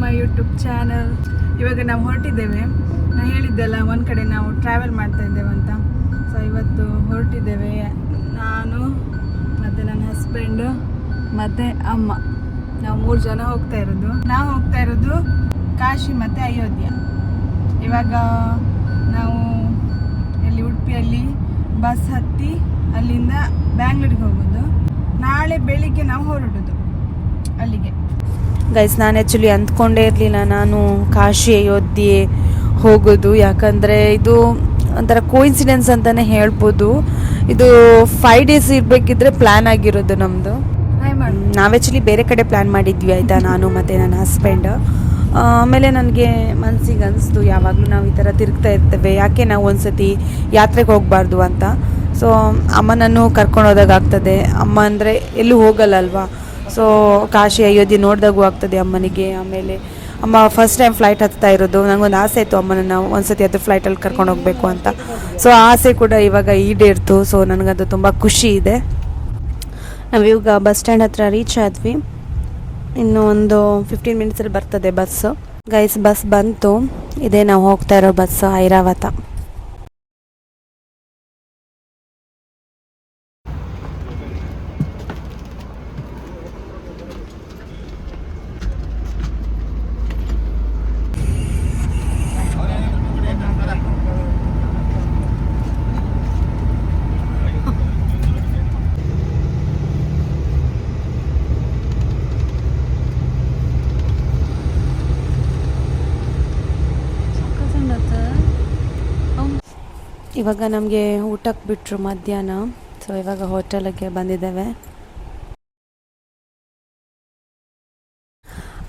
My YouTube channel. ಇವಾಗ ನಾವು ಹೊರಟಿದ್ದೇವೆ. ನಾನು ಹೇಳಿದ್ದೆಲ್ಲ ಒಂದು ಕಡೆ ನಾವು ಟ್ರಾವೆಲ್ ಮಾಡ್ತಾ ಇದ್ದೇವೆ ಅಂತ. ಸೊ ಇವತ್ತು ಹೊರಟಿದ್ದೇವೆ. ನಾನು ಮತ್ತು ನನ್ನ ಹಸ್ಬೆಂಡು ಮತ್ತು ಅಮ್ಮ, ನಾವು 3 ಜನ ಹೋಗ್ತಾ ಇರೋದು. ನಾವು ಹೋಗ್ತಾ ಇರೋದು ಕಾಶಿ ಮತ್ತು ಅಯೋಧ್ಯ. ಇವಾಗ ನಾವು ಇಲ್ಲಿ ಉಡುಪಿಯಲ್ಲಿ ಬಸ್ ಹತ್ತಿ ಅಲ್ಲಿಂದ ಬ್ಯಾಂಗ್ಳೂರಿಗೆ ಹೋಗೋದು. ನಾಳೆ ಬೆಳಿಗ್ಗೆ ನಾವು ಹೊರಡೋದು ಅಲ್ಲಿಗೆ. ಗೈಸ್, ನಾನು ಆ್ಯಕ್ಚುಲಿ ಅಂದ್ಕೊಂಡೇ ಇರಲಿಲ್ಲ ನಾನು ಕಾಶಿ ಅಯೋಧ್ಯೆ ಹೋಗೋದು. ಯಾಕಂದರೆ ಇದು ಒಂಥರ ಕೋಇನ್ಸಿಡೆನ್ಸ್ ಅಂತಲೇ ಹೇಳ್ಬೋದು. ಇದು 5 days ಇರಬೇಕಿದ್ರೆ ಪ್ಲ್ಯಾನ್ ಆಗಿರೋದು ನಮ್ಮದು. ನಾವು ಆ್ಯಕ್ಚುಲಿ ಬೇರೆ ಕಡೆ ಪ್ಲ್ಯಾನ್ ಮಾಡಿದ್ವಿ ಆಯಿತಾ, ನಾನು ಮತ್ತು ನನ್ನ ಹಸ್ಬೆಂಡ್. ಆಮೇಲೆ ನನಗೆ ಮನಸ್ಸಿಗೆ ಅನಿಸ್ತು, ಯಾವಾಗಲೂ ನಾವು ಈ ಥರ ತಿರುಗ್ತಾ ಇರ್ತೇವೆ, ಯಾಕೆ ನಾವು ಒಂದು ಸತಿ ಯಾತ್ರೆಗೆ ಹೋಗಬಾರ್ದು ಅಂತ. ಸೊ ಅಮ್ಮನನ್ನು ಕರ್ಕೊಂಡು ಹೋದಾಗಾಗ್ತದೆ. ಅಮ್ಮ ಅಂದರೆ ಎಲ್ಲೂ ಹೋಗಲ್ಲ ಅಲ್ವಾ. ಸೊ ಕಾಶಿ ಅಯೋಧ್ಯೆ ನೋಡಿದಾಗೂ ಆಗ್ತದೆ ಅಮ್ಮನಿಗೆ. ಆಮೇಲೆ ಅಮ್ಮ ಫಸ್ಟ್ ಟೈಮ್ ಫ್ಲೈಟ್ ಹತ್ತಾ ಇರೋದು. ನನಗೊಂದು ಆಸೆ ಇತ್ತು ಅಮ್ಮನನ್ನು ಒಂದು ಸತಿ ಅದು ಫ್ಲೈಟಲ್ಲಿ ಕರ್ಕೊಂಡು ಹೋಗಬೇಕು ಅಂತ. ಸೊ ಆ ಆಸೆ ಕೂಡ ಇವಾಗ ಈಡೇರ್ತು. ಸೊ ನನಗದು ತುಂಬ ಖುಷಿ ಇದೆ. ನಾವಿವಾಗ ಬಸ್ ಸ್ಟ್ಯಾಂಡ್ ಹತ್ರ ರೀಚ್ ಆದ್ವಿ. ಇನ್ನು ಒಂದು 15 ಮಿನಿಟ್ಸಲ್ಲಿ ಬರ್ತದೆ ಬಸ್ಸು. ಗೈಸ್, ಬಸ್ ಬಂತು. ಇದೇ ನಾವು ಹೋಗ್ತಾ ಇರೋ ಬಸ್ಸು, ಐರಾವತ. ಇವಾಗ ನಮಗೆ ಊಟಕ್ಕೆ ಬಿಟ್ಟರು ಮಧ್ಯಾಹ್ನ. ಸೊ ಇವಾಗ ಹೋಟೆಲಿಗೆ ಬಂದಿದ್ದೇವೆ.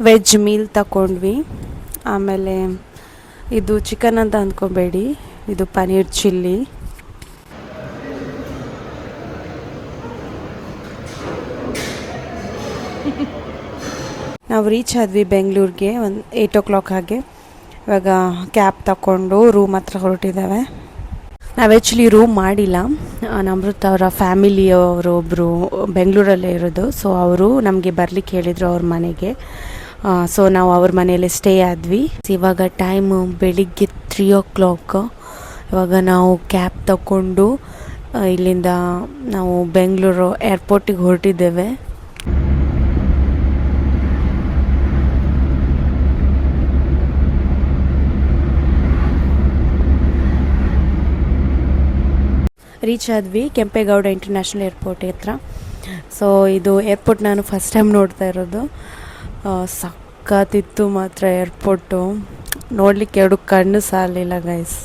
ವೆಜ್ ಮೀಲ್ ತಗೊಂಡ್ವಿ. ಆಮೇಲೆ ಇದು ಚಿಕನ್ ಅಂತ ಅಂದ್ಕೊಬೇಡಿ, ಇದು ಪನ್ನೀರ್ ಚಿಲ್ಲಿ. ನಾವು ರೀಚ್ ಆದ್ವಿ ಬೆಂಗಳೂರಿಗೆ ಒಂದು 8 o'clock ಹಾಗೆ. ಇವಾಗ ಕ್ಯಾಬ್ ತಗೊಂಡು ರೂಮ್ ಹತ್ರ ಹೊರಟಿದ್ದೇವೆ. ನಾವು ಆ್ಯಕ್ಚುಲಿ ರೂಮ್ ಮಾಡಿಲ್ಲ. ನಮೃತ ಅವರ ಫ್ಯಾಮಿಲಿಯವರು ಒಬ್ಬರು ಬೆಂಗಳೂರಲ್ಲೇ ಇರೋದು. ಸೊ ಅವರು ನಮಗೆ ಬರಲಿಕ್ಕೆ ಹೇಳಿದರು ಅವ್ರ ಮನೆಗೆ. ಸೊ ನಾವು ಅವ್ರ ಮನೆಯಲ್ಲೇ ಸ್ಟೇ ಆದ್ವಿ. ಇವಾಗ ಟೈಮು ಬೆಳಿಗ್ಗೆ 3 o'clock. ಇವಾಗ ನಾವು ಕ್ಯಾಬ್ ತಗೊಂಡು ಇಲ್ಲಿಂದ ನಾವು ಬೆಂಗಳೂರು ಏರ್ಪೋರ್ಟಿಗೆ ಹೊರಟಿದ್ದೇವೆ. ರೀಚ್ ಆದ್ವಿ ಕೆಂಪೇಗೌಡ ಇಂಟರ್ನ್ಯಾಷನಲ್ ಏರ್ಪೋರ್ಟ್ ಹತ್ರ. ಸೊ ಇದು ಏರ್ಪೋರ್ಟ್ ನಾನು ಫಸ್ಟ್ ಟೈಮ್ ನೋಡ್ತಾ ಇರೋದು. ಸಖತ್ತಿತ್ತು ಮಾತ್ರ ಏರ್ಪೋರ್ಟು. ನೋಡಲಿಕ್ಕೆ 2 ಕಣ್ಣು ಸಾಲಿಲ್ಲ ಗೈಸ್.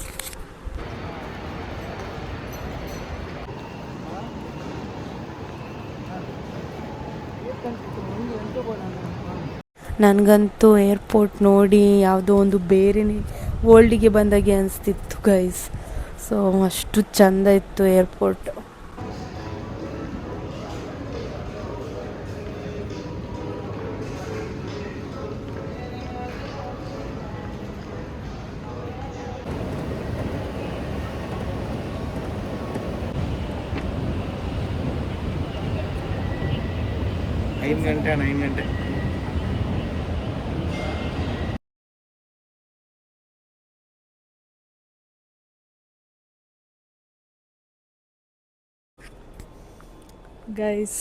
ನನಗಂತೂ ಏರ್ಪೋರ್ಟ್ ನೋಡಿ ಯಾವುದೋ ಒಂದು ಬೇರೆನೇ ವರ್ಲ್ಡಿಗೆ ಬಂದಾಗೆ ಅನಿಸ್ತಿತ್ತು ಗೈಸ್. ಸೊ ಅಷ್ಟು ಚೆಂದ ಇತ್ತು ಏರ್ಪೋರ್ಟ್. ಐದು ಗಂಟೆ ಗೈಸ್,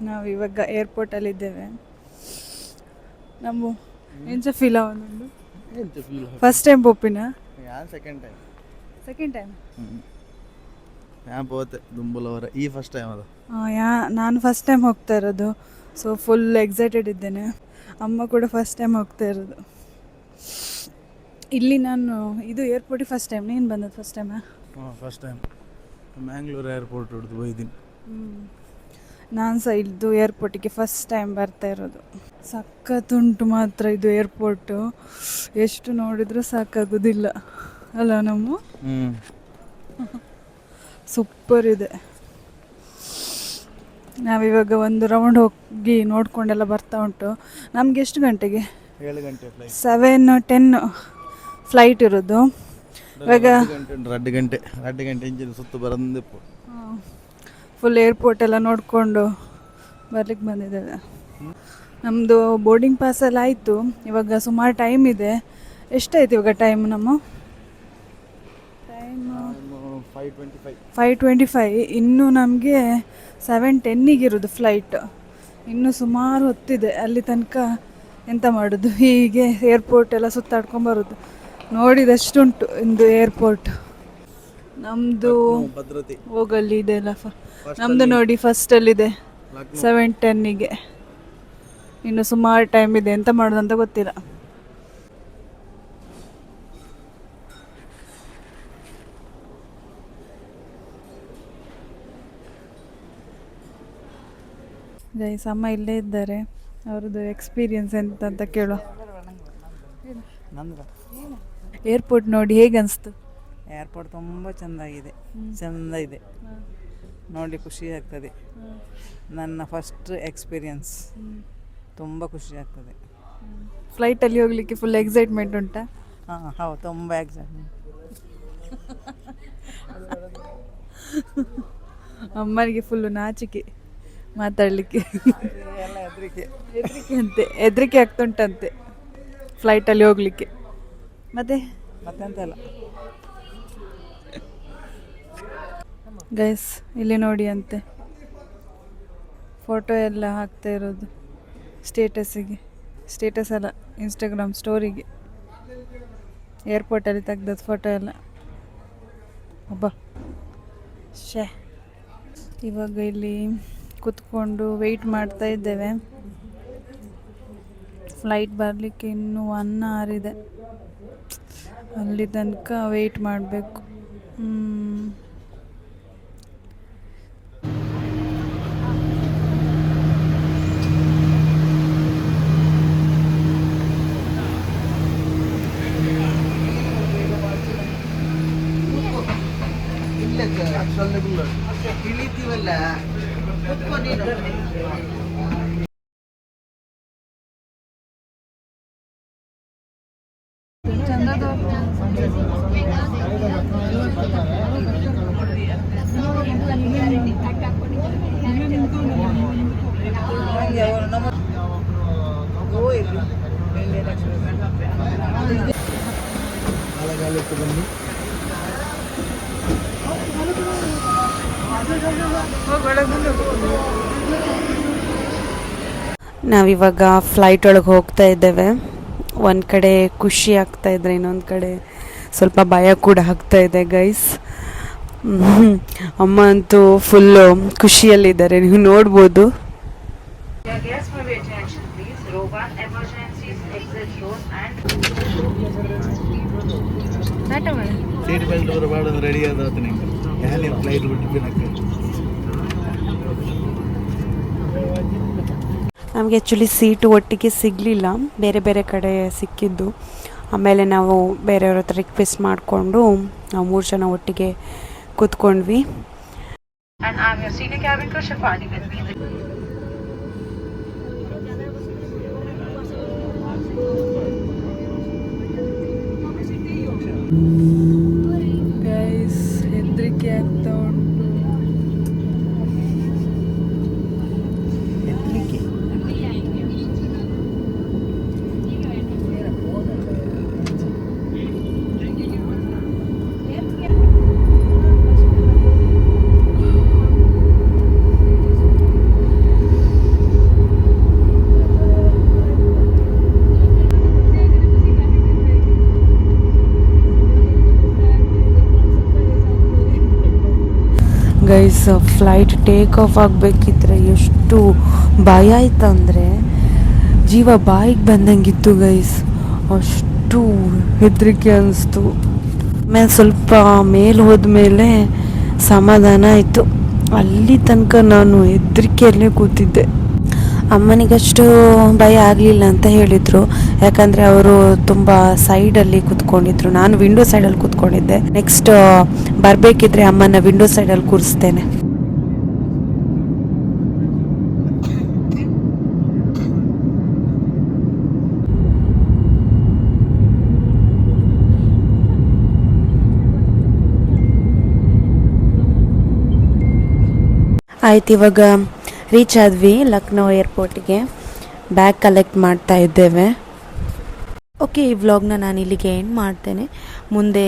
ನಾವು ಇವಾಗ ಏರ್ಪೋರ್ಟಲ್ಲಿದ್ದೇವೆ. ನಮ್ಮ ಎಂಚ ಫೀಲ್ ಅವನೊಂದು ಫಸ್ಟ್ ಟೈಮ್ ಪೋಪಿನ ಸೆಕೆಂಡ್ ಟೈಮ್ ದುಂಬುಲವರ ಈ ಫಸ್ಟ್ ಟೈಮ್ ಅದು. ನಾನು ಫಸ್ಟ್ ಟೈಮ್ ಹೋಗ್ತಾ ಇರೋದು. ಸೊ ಫುಲ್ ಎಕ್ಸೈಟೆಡ್ ಇದ್ದೇನೆ. ಅಮ್ಮ ಕೂಡ ಫಸ್ಟ್ ಟೈಮ್ ಹೋಗ್ತಾ ಇರೋದು. ಇಲ್ಲಿ ನಾನು ಇದು ಏರ್ಪೋರ್ಟಿಗೆ ಫಸ್ಟ್ ಟೈಮ್. ನೀನು ಬಂದದ್ದು ಫಸ್ಟ್ ಟೈಮಾ? ಫಸ್ಟ್ ಟೈಮ್ ಮ್ಯಾಂಗ್ಳೂರು ಏರ್ಪೋರ್ಟ್ ಹಿಡಿದು ಹೋಯ್ತೀನಿ. ನಾನು ಸಹ ಇದು ಏರ್ಪೋರ್ಟಿಗೆ ಫಸ್ಟ್ ಟೈಮ್ ಬರ್ತಾ ಇರೋದು. ಸಖತ್ತುಂಟು ಮಾತ್ರ ಇದು ಏರ್ಪೋರ್ಟು. ಎಷ್ಟು ನೋಡಿದರೂ ಸಾಕಾಗೋದಿಲ್ಲ ಅಲ್ಲ ನಮ್ಮ. ಸೂಪರ್ ಇದೆ. ನಾವಿವಾಗ ಒಂದು ರೌಂಡ್ ಹೋಗಿ ನೋಡ್ಕೊಂಡೆಲ್ಲ ಬರ್ತಾ ಉಂಟು. ನಮಗೆ ಎಷ್ಟು ಗಂಟೆಗೆ? 7 ಗಂಟೆ 7:10 ಫ್ಲೈಟ್ ಇರೋದು. ಇವಾಗ 2 ಗಂಟೆ ಇಂಜಿನ್ ಸುತ್ತು ಬರಂದು ಫುಲ್ ಏರ್ಪೋರ್ಟ್ ಎಲ್ಲ ನೋಡಿಕೊಂಡು ಬರ್ಲಿಕ್ಕೆ ಬಂದಿದ್ದೇವೆ. ನಮ್ಮದು ಬೋರ್ಡಿಂಗ್ ಪಾಸೆಲ್ಲ ಆಯಿತು. ಇವಾಗ ಸುಮಾರು ಟೈಮ್ ಇದೆ. ಎಷ್ಟಾಯ್ತು ಇವಾಗ ಟೈಮ್ ಟೈಮು 5:25. ಇನ್ನೂ ನಮಗೆ 7:10 ಇರೋದು ಫ್ಲೈಟ್. ಇನ್ನೂ ಸುಮಾರು ಹೊತ್ತಿದೆ. ಅಲ್ಲಿ ತನಕ ಎಂತ ಮಾಡೋದು, ಹೀಗೆ ಏರ್ಪೋರ್ಟ್ ಎಲ್ಲ ಸುತ್ತಾಡ್ಕೊಂಬರೋದು. ನೋಡಿದಷ್ಟುಂಟು ಇಂದು ಏರ್ಪೋರ್ಟ್. ನಮ್ಮದು ಹೋಗಲ್ಲಿ ಇದೆ ಅಲ್ಲ, ನಮ್ಮದು ನೋಡಿ ಫಸ್ಟಲ್ಲಿದೆ 7:10. ಇನ್ನು ಸುಮಾರು ಟೈಮ್ ಇದೆ, ಎಂತ ಮಾಡೋದು ಅಂತ ಗೊತ್ತಿಲ್ಲ. ಗೈಸ್ ಅಮ್ಮ ಇಲ್ಲೇ ಇದ್ದಾರೆ. ಅವ್ರದ್ದು ಎಕ್ಸ್ಪೀರಿಯನ್ಸ್ ಎಂತ ಅಂತ ಕೇಳುವ. ಏರ್ಪೋರ್ಟ್ ನೋಡಿ ಹೇಗೆ ಅನಿಸ್ತು? ಏರ್ಪೋರ್ಟ್ ತುಂಬ ಚೆಂದ ಇದೆ, ನೋಡಿ ಖುಷಿ ಆಗ್ತದೆ. ನನ್ನ ಫಸ್ಟ್ ಎಕ್ಸ್ಪೀರಿಯನ್ಸ್, ತುಂಬ ಖುಷಿ ಆಗ್ತದೆ. ಫ್ಲೈಟಲ್ಲಿ ಹೋಗಲಿಕ್ಕೆ ಫುಲ್ ಎಕ್ಸೈಟ್ಮೆಂಟ್ ಉಂಟಾ? ಹಾಂ ಹೌದು, ತುಂಬ ಎಕ್ಸೈಟ್ಮೆಂಟ್. ಅಮ್ಮನಿಗೆ ಫುಲ್ಲು ನಾಚಿಕೆ ಮಾತಾಡಲಿಕ್ಕೆ, ಎಲ್ಲ ಹೆದರಿಕೆ ಆಗ್ತುಂಟಂತೆ ಫ್ಲೈಟಲ್ಲಿ ಹೋಗಲಿಕ್ಕೆ. ಮತ್ತೆಂತಲ್ಲ ಗೈಸ್ ಇಲ್ಲಿ ನೋಡಿ ಅಂತೆ ಫೋಟೋ ಎಲ್ಲ ಹಾಕ್ತಾ ಇರೋದು ಸ್ಟೇಟಸ್ ಅಲ್ಲ, ಇನ್ಸ್ಟಾಗ್ರಾಮ್ ಸ್ಟೋರಿಗೆ. ಏರ್ಪೋರ್ಟಲ್ಲಿ ತೆಗ್ದದ್ದು ಫೋಟೋ ಎಲ್ಲ. ಇವಾಗ ಇಲ್ಲಿ ಕೂತ್ಕೊಂಡು ವೆಯ್ಟ್ ಮಾಡ್ತಾ ಇದ್ದೇವೆ. ಫ್ಲೈಟ್ ಬರಲಿಕ್ಕೆ ಇನ್ನೂ 1 hour ಇದೆ. ಅಲ್ಲಿ ತನಕ ವೆಯ್ಟ್ ಮಾಡಬೇಕು. ಇಳಿತೀವಲ್ಲ ಬನ್ನಿ. ನಾವಿವಾಗ ಫ್ಲೈಟ್ ಒಳಗೆ ಹೋಗ್ತಾ ಇದ್ದೇವೆ. ಒಂದು ಕಡೆ ಖುಷಿ ಆಗ್ತಾ ಇದ್ರೆ, ಇನ್ನೊಂದು ಕಡೆ ಸ್ವಲ್ಪ ಭಯ ಕೂಡ ಆಗ್ತಾ ಇದೆ ಗೈಸ್. ಅಮ್ಮ ಅಂತೂ ಫುಲ್ಲು ಖುಷಿಯಲ್ಲಿದ್ದಾರೆ, ನೀವು ನೋಡ್ಬೋದು. ಸೀಟ್ ಬೆಲ್ಟ್ ಬರಬಾರ್ದು ರೆಡಿ ಆದ ಫ್ಲೈಟ್ ಬಿಟ್ಟು ನಮಗೆ ಆ್ಯಕ್ಚುಲಿ ಸೀಟು ಒಟ್ಟಿಗೆ ಸಿಗಲಿಲ್ಲ, ಬೇರೆ ಬೇರೆ ಕಡೆ ಸಿಕ್ಕಿದ್ದು. ಆಮೇಲೆ ನಾವು ಬೇರೆಯವ್ರ ಹತ್ರ ರಿಕ್ವೆಸ್ಟ್ ಮಾಡಿಕೊಂಡು ನಾವು 3 ಜನ ಒಟ್ಟಿಗೆ ಕೂತ್ಕೊಂಡ್ವಿ. ಗೈಸ್ ಹೆದರಿಕೆ ಆಗ್ತಾ ಉಂಟು. ಗೈಸ್ ಫ್ಲೈಟ್ ಟೇಕ್ ಆಫ್ ಆಗಬೇಕಿದ್ರೆ ಎಷ್ಟು ಭಯ ಆಯ್ತಂದರೆ ಜೀವ ಬಾಯಿಗೆ ಬಂದಂಗಿತ್ತು ಗೈಸ್, ಅಷ್ಟು ಹೆದರಿಕೆ ಅನಿಸ್ತು. ಆಮೇಲೆ ಸ್ವಲ್ಪ ಮೇಲೆ ಹೋದ್ಮೇಲೆ ಸಮಾಧಾನ ಆಯಿತು. ಅಲ್ಲಿ ತನಕ ನಾನು ಹೆದರಿಕೆಯಲ್ಲೇ ಕೂತಿದ್ದೆ. ಅಮ್ಮನಿಗಷ್ಟು ಭಯ ಆಗಲಿಲ್ಲ ಅಂತ ಹೇಳಿದರು, ಯಾಕಂದರೆ ಅವರು ತುಂಬ ಸೈಡಲ್ಲಿ ಕೂತ್ಕೊಂಡಿದ್ರು. ನಾನು ವಿಂಡೋ ಸೈಡಲ್ಲಿ ಕೂತ್ಕೊಂಡಿದ್ದೆ. ನೆಕ್ಸ್ಟ್ ಬರಬೇಕಿದ್ರೆ ಅಮ್ಮನ ವಿಂಡೋ ಸೈಡಲ್ಲಿ ಕೂರಿಸ್ತೇನೆ. ಆಯ್ತು, ಇವಾಗ ರೀಚ್ ಆದ್ವಿ ಲಕ್ನೋ ಏರ್ಪೋರ್ಟಿಗೆ. ಬ್ಯಾಗ್ ಕಲೆಕ್ಟ್ ಮಾಡ್ತಾ ಇದ್ದೇವೆ. ಓಕೆ, ಈ ವ್ಲಾಗ್ನ ನಾನು ಇಲ್ಲಿಗೆ ಎಂಡ್ ಮಾಡ್ತೇನೆ. ಮುಂದೆ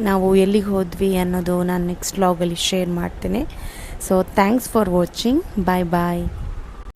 ನಾವು ಎಲ್ಲಿಗೆ ಹೋದ್ವಿ ಅನ್ನೋದು ನಾನು ನೆಕ್ಸ್ಟ್ ವ್ಲಾಗಲ್ಲಿ ಶೇರ್ ಮಾಡ್ತೇನೆ. So thanks for watching. Bye bye.